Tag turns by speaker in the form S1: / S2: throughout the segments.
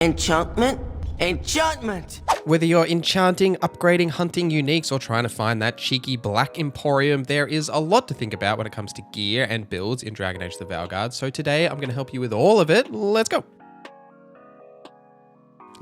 S1: Enchantment? Enchantment!
S2: Whether you're enchanting, upgrading, hunting uniques, or trying to find that cheeky black emporium, there is a lot to think about when it comes to gear and builds in Dragon Age the Veilguard. So today I'm going to help you with all of it. Let's go!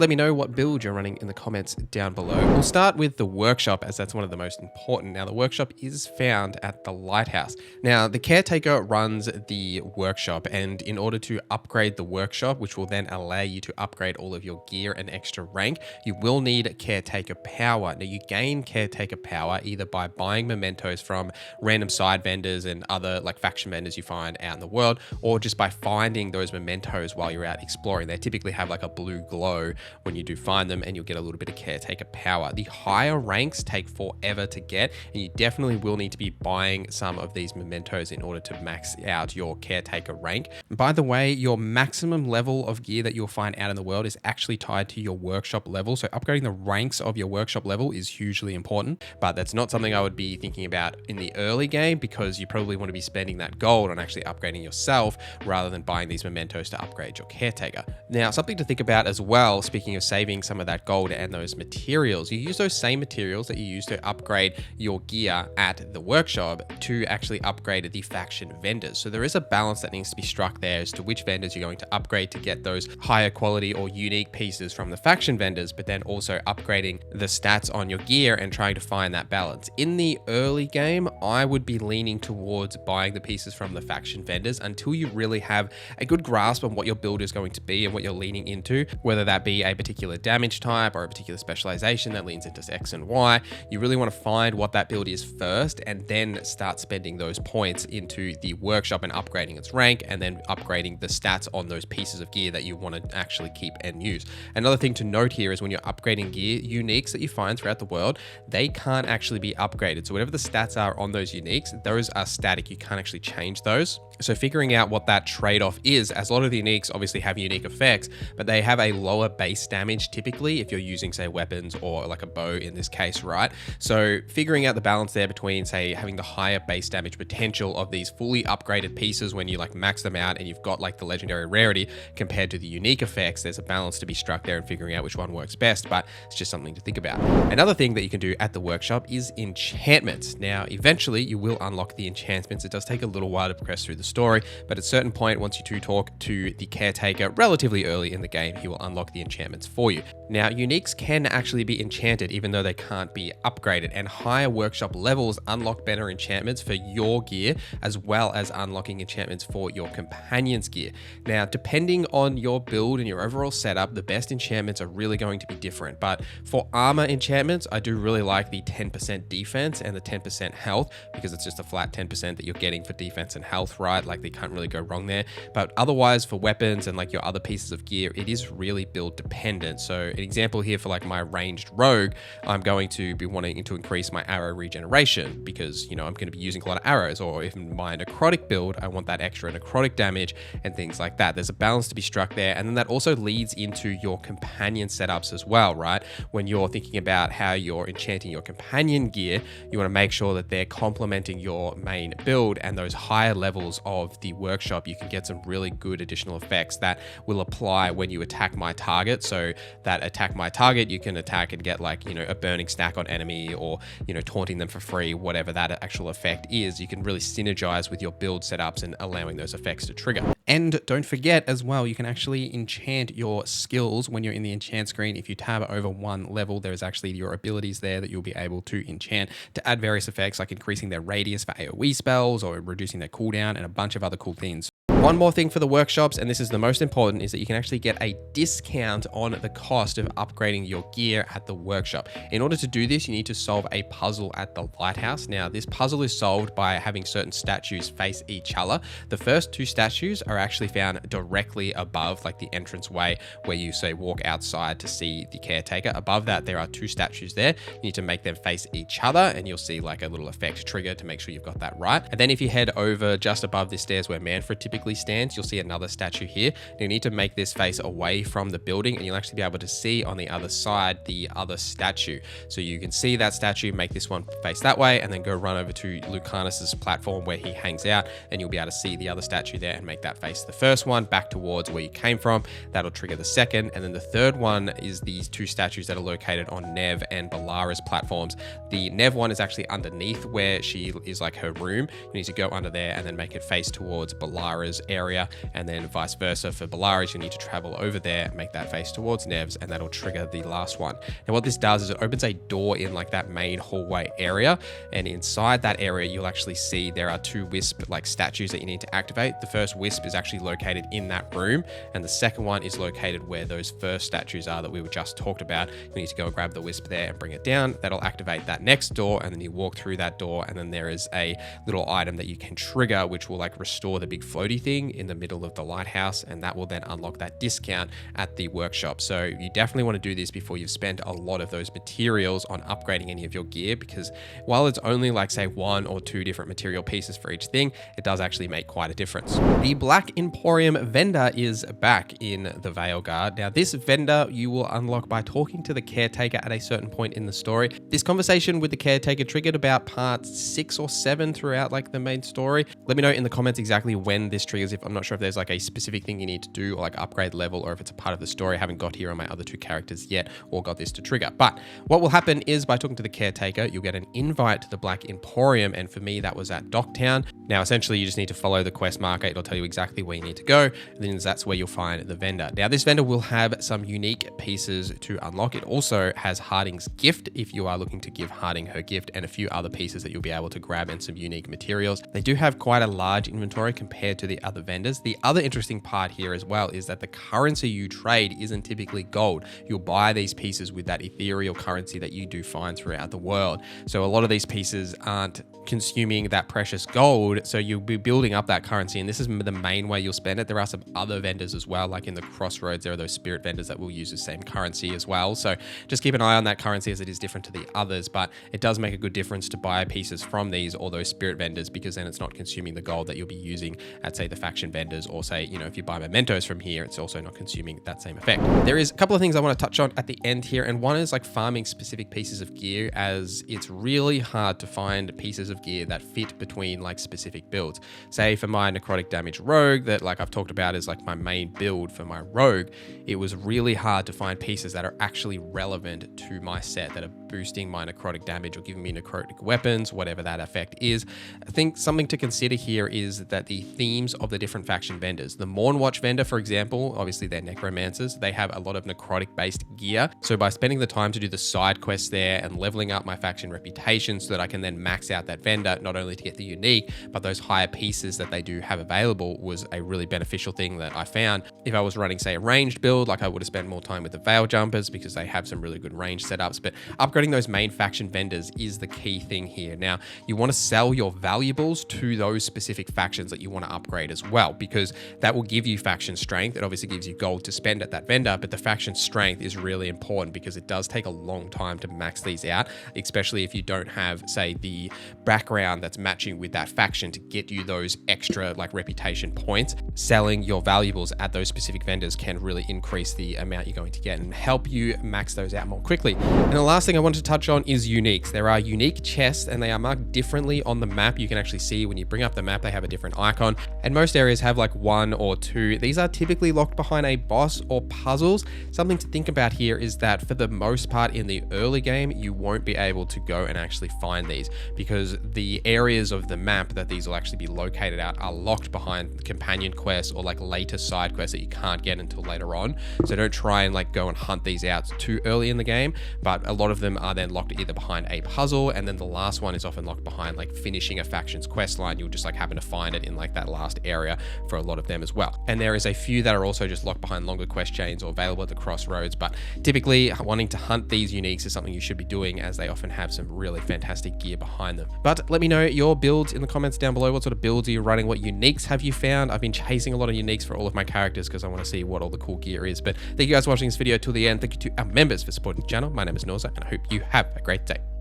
S2: Let me know what build you're running in the comments down below. We'll start with the workshop, as that's one of the most important. Now, the workshop is found at the lighthouse. Now, the caretaker runs the workshop, and in order to upgrade the workshop, which will then allow you to upgrade all of your gear and extra rank, you will need caretaker power. Now, you gain caretaker power either by buying mementos from random side vendors and other like faction vendors you find out in the world, or just by finding those mementos while you're out exploring. They typically have like a blue glow when you do find them, and you'll get a little bit of caretaker power. The higher ranks take forever to get, and you definitely will need to be buying some of these mementos in order to max out your caretaker rank. By the way, your maximum level of gear that you'll find out in the world is actually tied to your workshop level. So upgrading the ranks of your workshop level is hugely important, but that's not something I would be thinking about in the early game, because you probably want to be spending that gold on actually upgrading yourself rather than buying these mementos to upgrade your caretaker. Now, something to think about as well, speaking of saving some of that gold and those materials, you use those same materials that you use to upgrade your gear at the workshop to actually upgrade the faction vendors. So there is a balance that needs to be struck there as to which vendors you're going to upgrade to get those higher quality or unique pieces from the faction vendors, but then also upgrading the stats on your gear and trying to find that balance. In the early game, I would be leaning towards buying the pieces from the faction vendors until you really have a good grasp on what your build is going to be and what you're leaning into, whether that be a particular damage type or a particular specialization that leans into X and Y. You really want to find what that build is first, and then start spending those points into the workshop and upgrading its rank, and then upgrading the stats on those pieces of gear that you want to actually keep and use. Another thing to note here is when you're upgrading gear, uniques that you find throughout the world, they can't actually be upgraded. So whatever the stats are on those uniques, those are static. You can't actually change those. So figuring out what that trade-off is, as a lot of the uniques obviously have unique effects, but they have a lower base damage typically if you're using, say, weapons or like a bow in this case, right? So figuring out the balance there between, say, having the higher base damage potential of these fully upgraded pieces when you like max them out and you've got like the legendary rarity compared to the unique effects, there's a balance to be struck there and figuring out which one works best, but it's just something to think about. Another thing that you can do at the workshop is enchantments. Now, eventually you will unlock the enchantments. It does take a little while to progress through the story, but at a certain point, once you do talk to the caretaker relatively early in the game, he will unlock the enchantments for you. Now, uniques can actually be enchanted even though they can't be upgraded, and higher workshop levels unlock better enchantments for your gear, as well as unlocking enchantments for your companion's gear. Now, depending on your build and your overall setup, the best enchantments are really going to be different, but for armor enchantments, I do really like the 10% defense and the 10% health, because it's just a flat 10% that you're getting for defense and health, right? Like they can't really go wrong there. But otherwise, for weapons and like your other pieces of gear, it is really build dependent. So an example here for like my ranged rogue, I'm going to be wanting to increase my arrow regeneration because, you know, I'm going to be using a lot of arrows. Or if in my necrotic build, I want that extra necrotic damage and things like that. There's a balance to be struck there. And then that also leads into your companion setups as well, right? When you're thinking about how you're enchanting your companion gear, you want to make sure that they're complementing your main build, and those higher levels of the workshop, you can get some really good additional effects that will apply when you attack my target. So that attack my target, you can attack and get like, you know, a burning stack on enemy, or, you know, taunting them for free, whatever that actual effect is. You can really synergize with your build setups and allowing those effects to trigger. And don't forget as well, you can actually enchant your skills when you're in the enchant screen. If you tab over one level, there's actually your abilities there that you'll be able to enchant to add various effects like increasing their radius for AoE spells or reducing their cooldown and a bunch of other cool things. One more thing for the workshops, and this is the most important, is that you can actually get a discount on the cost of upgrading your gear at the workshop. In order to do this, you need to solve a puzzle at the lighthouse. Now, this puzzle is solved by having certain statues face each other. The first two statues are actually found directly above like the entrance way where you say walk outside to see the caretaker. Above that, there are two statues there. You need to make them face each other, and you'll see like a little effect trigger to make sure you've got that right. And then if you head over just above the stairs where Manfred typically stands, you'll see another statue here. You need to make this face away from the building, and you'll actually be able to see on the other side the other statue. So you can see that statue, make this one face that way, and then go run over to Lucanus's platform where he hangs out, and you'll be able to see the other statue there and make that face the first one back towards where you came from. That'll trigger the second, and then the third one is these two statues that are located on Nev and Balara's platforms. The Nev one is actually underneath where she is, like her room. You need to go under there and then make it face towards Balara's area, and then vice versa for Balara's, you need to travel over there, make that face towards Nev's, and that'll trigger the last one. Now what this does is it opens a door in like that main hallway area, and inside that area you'll actually see there are two wisp like statues that you need to activate. The first wisp is actually located in that room, and the second one is located where those first statues are that we were just talked about. You need to go and grab the wisp there and bring it down. That'll activate that next door, and then you walk through that door, and then there is a little item that you can trigger which will like restore the big floaty thing in the middle of the lighthouse, and that will then unlock that discount at the workshop. So you definitely want to do this before you've spent a lot of those materials on upgrading any of your gear, because while it's only like say 1 or 2 different material pieces for each thing, it does actually make quite a difference. The Black Emporium vendor is back in the Veilguard. Now this vendor you will unlock by talking to the caretaker at a certain point in the story. This conversation with the caretaker triggered about part 6 or 7 throughout like the main story. Let me know in the comments exactly when this triggers. If I'm not sure if there's like a specific thing you need to do or like upgrade level, or if it's a part of the story. I haven't got here on my other 2 characters yet or got this to trigger. But what will happen is by talking to the caretaker, you'll get an invite to the Black Emporium, and for me that was at Docktown. Now essentially you just need to follow the quest marker. It'll tell you exactly where you need to go, and then that's where you'll find the vendor. Now this vendor will have some unique pieces to unlock. It also has Harding's gift if you are looking to give Harding her gift, and a few other pieces that you'll be able to grab, and some unique materials. They do have quite a large inventory compared to the other vendors. The other interesting part here as well is that the currency you trade isn't typically gold. You'll buy these pieces with that ethereal currency that you do find throughout the world. So a lot of these pieces aren't consuming that precious gold, so you'll be building up that currency, and this is the main way you'll spend it. There are some other vendors as well, like in the Crossroads there are those spirit vendors that will use the same currency as well, so just keep an eye on that currency as it is different to the others. But it does make a good difference to buy pieces from these or those spirit vendors, because then it's not consuming the gold that you'll be using at say the faction vendors, or say, you know, if you buy mementos from here, it's also not consuming that same effect. There is a couple of things I want to touch on at the end here, and one is like farming specific pieces of gear, as it's really hard to find pieces of gear that fit between like specific builds. Say for my necrotic damage rogue that like I've talked about is like my main build for my rogue, it was really hard to find pieces that are actually relevant to my set, that are boosting my necrotic damage or giving me necrotic weapons, whatever that effect is. I think something to consider here is that the themes of the different faction vendors, the Mournwatch vendor, for example, obviously they're necromancers, they have a lot of necrotic based gear. So by spending the time to do the side quests there and leveling up my faction reputation so that I can then max out that vendor, not only to get the unique, but those higher pieces that they do have available, was a really beneficial thing that I found. If I was running, say, a ranged build, like I would have spent more time with the Veil Jumpers because they have some really good range setups, but upgrading those main faction vendors is the key thing here. Now, you want to sell your valuables to those specific factions that you want to upgrade as well, because that will give you faction strength. It obviously gives you gold to spend at that vendor, but the faction strength is really important because it does take a long time to max these out, especially if you don't have, say, the background that's matching with that faction to get you those extra like reputation points. Selling your valuables at those specific vendors can really increase the amount you're going to get and help you max those out more quickly. And the last thing I wanted to touch on is uniques. There are unique chests and they are marked differently on the map. You can actually see when you bring up the map, they have a different icon, and most areas have like 1 or 2. These are typically locked behind a boss or puzzles. Something to think about here is that for the most part in the early game, you won't be able to go and actually find these, because the areas of the map that these will actually be located at are locked behind companion quests or like later side quests that you can't get until later on. So don't try and like go and hunt these out too early in the game, but a lot of them are then locked either behind a puzzle, and then the last one is often locked behind like finishing a faction's quest line. You'll just like happen to find it in like that last area for a lot of them as well. And there is a few that are also just locked behind longer quest chains or available at the Crossroads, but typically wanting to hunt these uniques is something you should be doing, as they often have some really fantastic gear behind them. But let me know your builds in the comments down below. What sort of builds are you running? What uniques have you found? I've been chasing a lot of uniques for all of my characters because I want to see what all the cool gear is. But thank you guys for watching this video till the end. Thank you to our members for supporting the channel. My name is Norza, and I hope you have a great day.